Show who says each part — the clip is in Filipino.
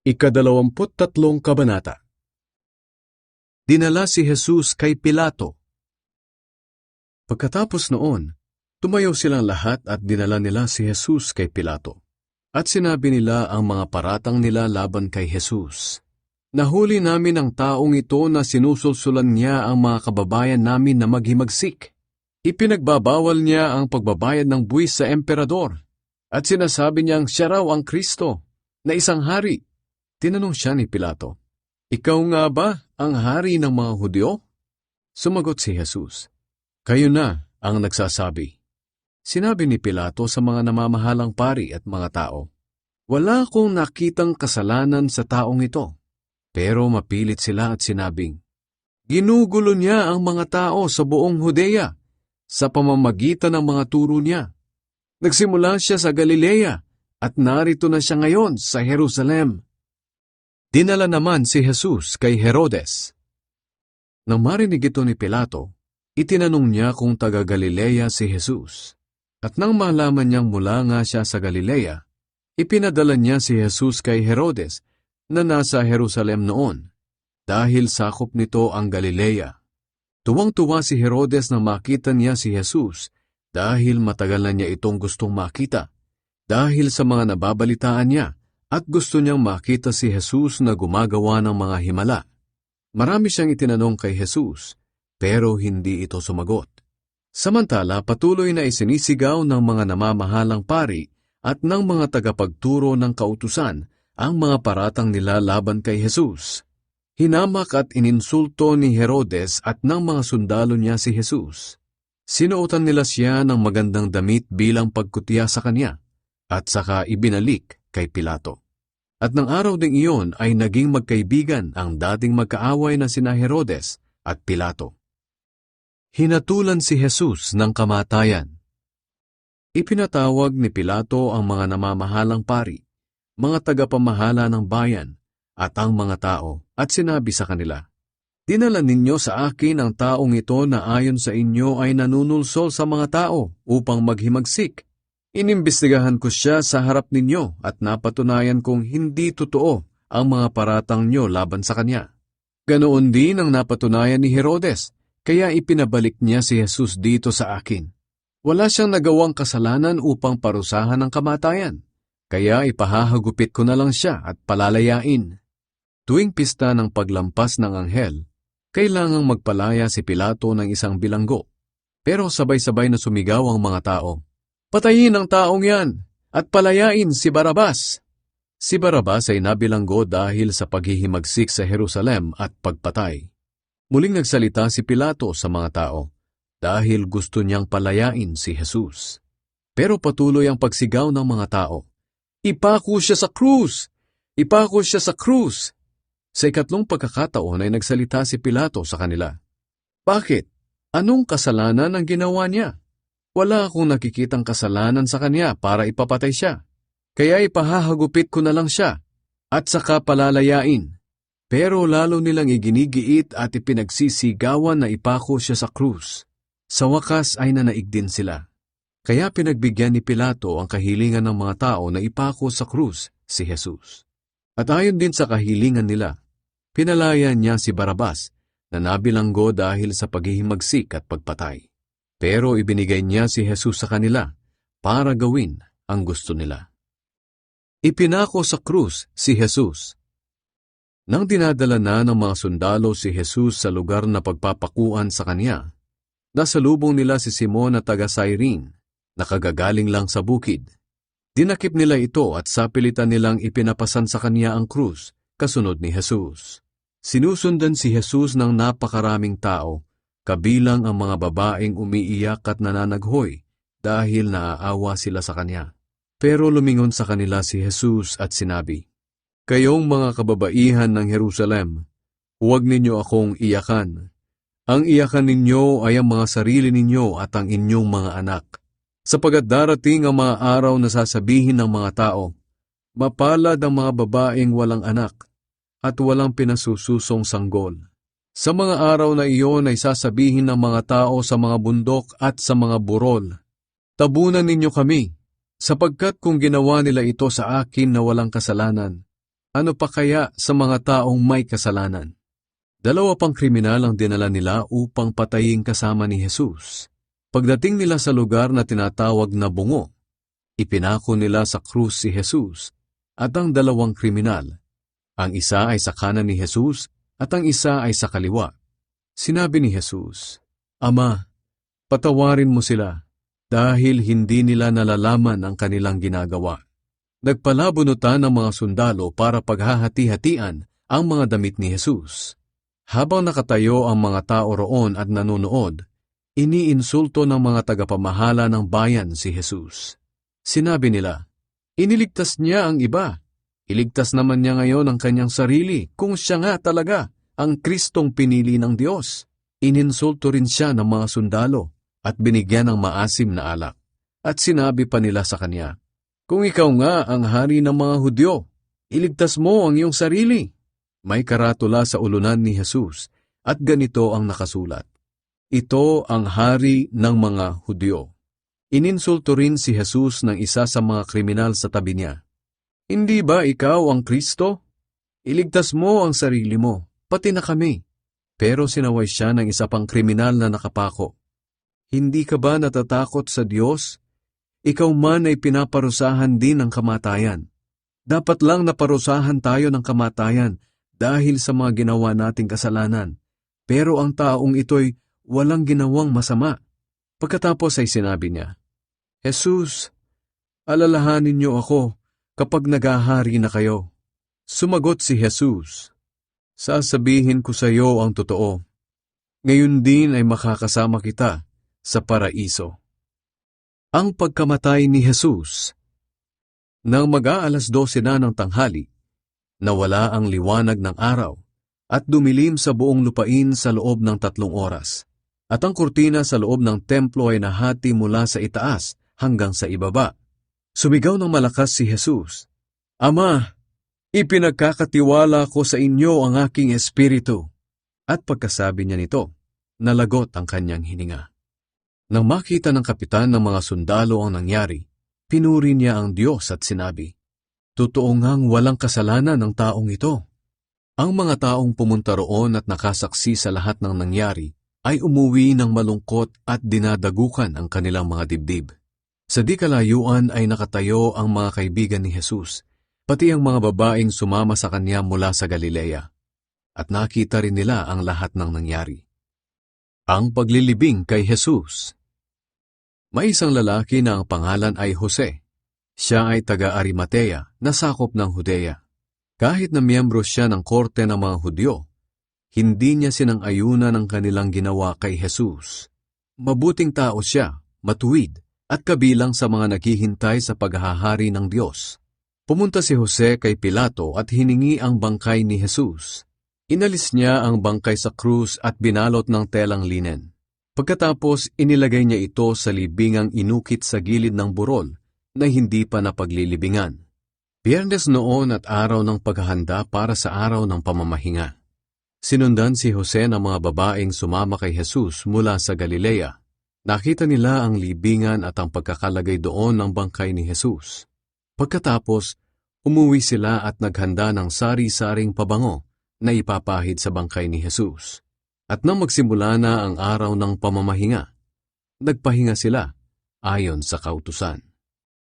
Speaker 1: Ika-23 Kabanata. Dinala si Jesus kay Pilato. Pagkatapos noon, tumayo silang lahat at dinala nila si Jesus kay Pilato. At sinabi nila ang mga paratang nila laban kay Jesus. Nahuli namin ang taong ito na sinusulsulan niya ang mga kababayan namin na maghimagsik. Ipinagbabawal niya ang pagbabayad ng buwis sa emperador. At sinasabi niyang siya raw ang Kristo, na isang hari. Tinanong siya ni Pilato, "Ikaw nga ba ang hari ng mga Hudyo?" Sumagot si Jesus, "Kayo na ang nagsasabi." Sinabi ni Pilato sa mga namamahalang pari at mga tao, "Wala akong nakitang kasalanan sa taong ito." Pero mapilit sila at sinabing, "Ginugulo niya ang mga tao sa buong Judea sa pamamagitan ng mga turo niya. Nagsimula siya sa Galilea at narito na siya ngayon sa Jerusalem." Dinala naman si Jesus kay Herodes. Nang marinig ito ni Pilato, itinanong niya kung taga Galilea si Jesus. At nang malaman niyang mula nga siya sa Galilea, ipinadala niya si Jesus kay Herodes na nasa Jerusalem noon, dahil sakop nito ang Galilea. Tuwang-tuwa si Herodes nang makita niya si Jesus dahil matagal na niya itong gustong makita, dahil sa mga nababalitaan niya, at gusto niyang makita si Jesus na gumagawa ng mga himala. Marami siyang itinanong kay Jesus, pero hindi ito sumagot. Samantala, patuloy na isinisigaw ng mga namamahalang pari at ng mga tagapagturo ng kautusan ang mga paratang nila laban kay Jesus. Hinamak at ininsulto ni Herodes at ng mga sundalo niya si Jesus. Sinuotan nila siya ng magandang damit bilang pagkutya sa kanya, at saka ibinalik kay Pilato. At ng araw ding iyon ay naging magkaibigan ang dating magkaaway na sina Herodes at Pilato. Hinatulan si Jesus ng kamatayan. Ipinatawag ni Pilato ang mga namamahalang pari, mga tagapamahala ng bayan, at ang mga tao, at sinabi sa kanila, "Dinala ninyo sa akin ang taong ito na ayon sa inyo ay nanunulsol sa mga tao upang maghimagsik. Inimbestigahan ko siya sa harap ninyo at napatunayan kong hindi totoo ang mga paratang nyo laban sa kanya. Ganoon din ang napatunayan ni Herodes, kaya ipinabalik niya si Jesus dito sa akin. Wala siyang nagawang kasalanan upang parusahan ng kamatayan, kaya ipahahagupit ko na lang siya at palalayain." Tuwing pista ng paglampas ng anghel, kailangang magpalaya si Pilato ng isang bilanggo, pero sabay-sabay na sumigaw ang mga tao, "Patayin ang taong yan at palayain si Barabas." Si Barabas ay nabilanggo dahil sa paghihimagsik sa Jerusalem at pagpatay. Muling nagsalita si Pilato sa mga tao dahil gusto niyang palayain si Jesus. Pero patuloy ang pagsigaw ng mga tao, "Ipako siya sa krus! Ipako siya sa krus!" Sa ikatlong pagkakataon ay nagsalita si Pilato sa kanila, "Bakit? Anong kasalanan ang ginawa niya? Wala akong nakikitang kasalanan sa kanya para ipapatay siya. Kaya ipahahagupit ko na lang siya at saka palalayain." Pero lalo nilang iginigiit at ipinagsisigawan na ipako siya sa krus. Sa wakas ay nanaig din sila. Kaya pinagbigyan ni Pilato ang kahilingan ng mga tao na ipako sa krus si Jesus. At ayon din sa kahilingan nila, pinalaya niya si Barabas na nabilanggo dahil sa paghihimagsik at pagpatay. Pero ibinigay niya si Jesus sa kanila para gawin ang gusto nila. Ipinako sa krus si Jesus. Nang dinadala na ng mga sundalo si Jesus sa lugar na pagpapakuan sa kanya, nasalubong nila si Simon na taga Cyrene, nakagagaling lang sa bukid. Dinakip nila ito at sapilitan nilang ipinapasan sa kanya ang krus, kasunod ni Jesus. Sinusundan si Jesus ng napakaraming tao, kabilang ang mga babaeng umiiyak at nananaghoy dahil naaawa sila sa kanya. Pero lumingon sa kanila si Jesus at sinabi, "Kayong mga kababaihan ng Jerusalem, huwag ninyo akong iyakan. Ang iyakan ninyo ay ang mga sarili ninyo at ang inyong mga anak. Sapagkat darating ang mga araw na sasabihin ng mga tao, mapalad ang mga babaeng walang anak at walang pinasususong sanggol. Sa mga araw na iyon ay sasabihin ng mga tao sa mga bundok at sa mga burol, tabunan ninyo kami, sapagkat kung ginawa nila ito sa akin na walang kasalanan, Ano pa kaya sa mga taong may kasalanan? Dalawa pang kriminal ang dinala nila upang patayin kasama ni Jesus. Pagdating nila sa lugar na tinatawag na Bungo, ipinako nila sa krus si Jesus at ang dalawang kriminal. Ang isa ay sa kanan ni Jesus at ang isa ay sa kaliwa. Sinabi ni Jesus, "Ama, patawarin mo sila dahil hindi nila nalalaman ang kanilang ginagawa." Nagpalabunutan ng mga sundalo para paghahati-hatian ang mga damit ni Jesus. Habang nakatayo ang mga tao roon at nanonood, iniinsulto ng mga tagapamahala ng bayan si Jesus. Sinabi nila, "Iniligtas niya ang iba. Iligtas naman niya ngayon ang kanyang sarili kung siya nga talaga ang Kristong pinili ng Diyos." Ininsulto rin siya ng mga sundalo at binigyan ng maasim na alak. At sinabi pa nila sa kanya, "Kung ikaw nga ang hari ng mga Hudyo, iligtas mo ang iyong sarili." May karatula sa ulunan ni Jesus at ganito ang nakasulat, "Ito ang hari ng mga Hudyo." Ininsulto rin si Jesus ng isa sa mga kriminal sa tabi niya. "Hindi ba ikaw ang Kristo? Iligtas mo ang sarili mo, pati na kami." Pero sinaway siya ng isa pang kriminal na nakapako. "Hindi ka ba natatakot sa Diyos? Ikaw man ay pinaparusahan din ng kamatayan. Dapat lang naparusahan tayo ng kamatayan dahil sa mga ginawa nating kasalanan. Pero ang taong ito'y walang ginawang masama." Pagkatapos ay sinabi niya, "Jesus, alalahanin niyo ako kapag naghahari na kayo." Sumagot si Jesus, "Sasabihin ko sa iyo ang totoo. Ngayon din ay makakasama kita sa paraiso." Ang pagkamatay ni Jesus. Nang mag-aalas 12 na ng tanghali, nawala ang liwanag ng araw at dumilim sa buong lupain sa loob ng 3 oras. At ang kurtina sa loob ng templo ay nahati mula sa itaas hanggang sa ibaba. Sumigaw ng malakas si Jesus, "Ama, ipinagkakatiwala ko sa inyo ang aking espiritu." At pagkasabi niya nito, nalagot ang kanyang hininga. Nang makita ng kapitan ng mga sundalo ang nangyari, pinuri niya ang Diyos at sinabi, "Totoo ngang walang kasalanan ng taong ito." Ang mga taong pumunta roon at nakasaksi sa lahat ng nangyari ay umuwi ng malungkot at dinadagukan ang kanilang mga dibdib. Sa di kalayuan ay nakatayo ang mga kaibigan ni Jesus, pati ang mga babaeng sumama sa kanya mula sa Galilea, at nakita rin nila ang lahat ng nangyari. Ang paglilibing kay Jesus. May isang lalaki na ang pangalan ay Jose. Siya ay taga-Arimatea na sakop ng Judea. Kahit na miyembro siya ng korte ng mga Hudyo, hindi niya sinang-ayunan ang kanilang ginawa kay Jesus. Mabuting tao siya, matuwid, at kabilang sa mga naghihintay sa paghahari ng Diyos. Pumunta si Jose kay Pilato at hiningi ang bangkay ni Jesus. Inalis niya ang bangkay sa krus at binalot ng telang linen. Pagkatapos, inilagay niya ito sa libingang inukit sa gilid ng burol na hindi pa napaglilibingan. Biyernes noon at araw ng paghahanda para sa araw ng pamamahinga. Sinundan si Jose ng mga babaeng sumama kay Jesus mula sa Galilea. Nakita nila ang libingan at ang pagkakalagay doon ng bangkay ni Jesus. Pagkatapos, umuwi sila at naghanda ng sari-saring pabango na ipapahid sa bangkay ni Jesus. At nang magsimula na ang araw ng pamamahinga, nagpahinga sila ayon sa kautusan.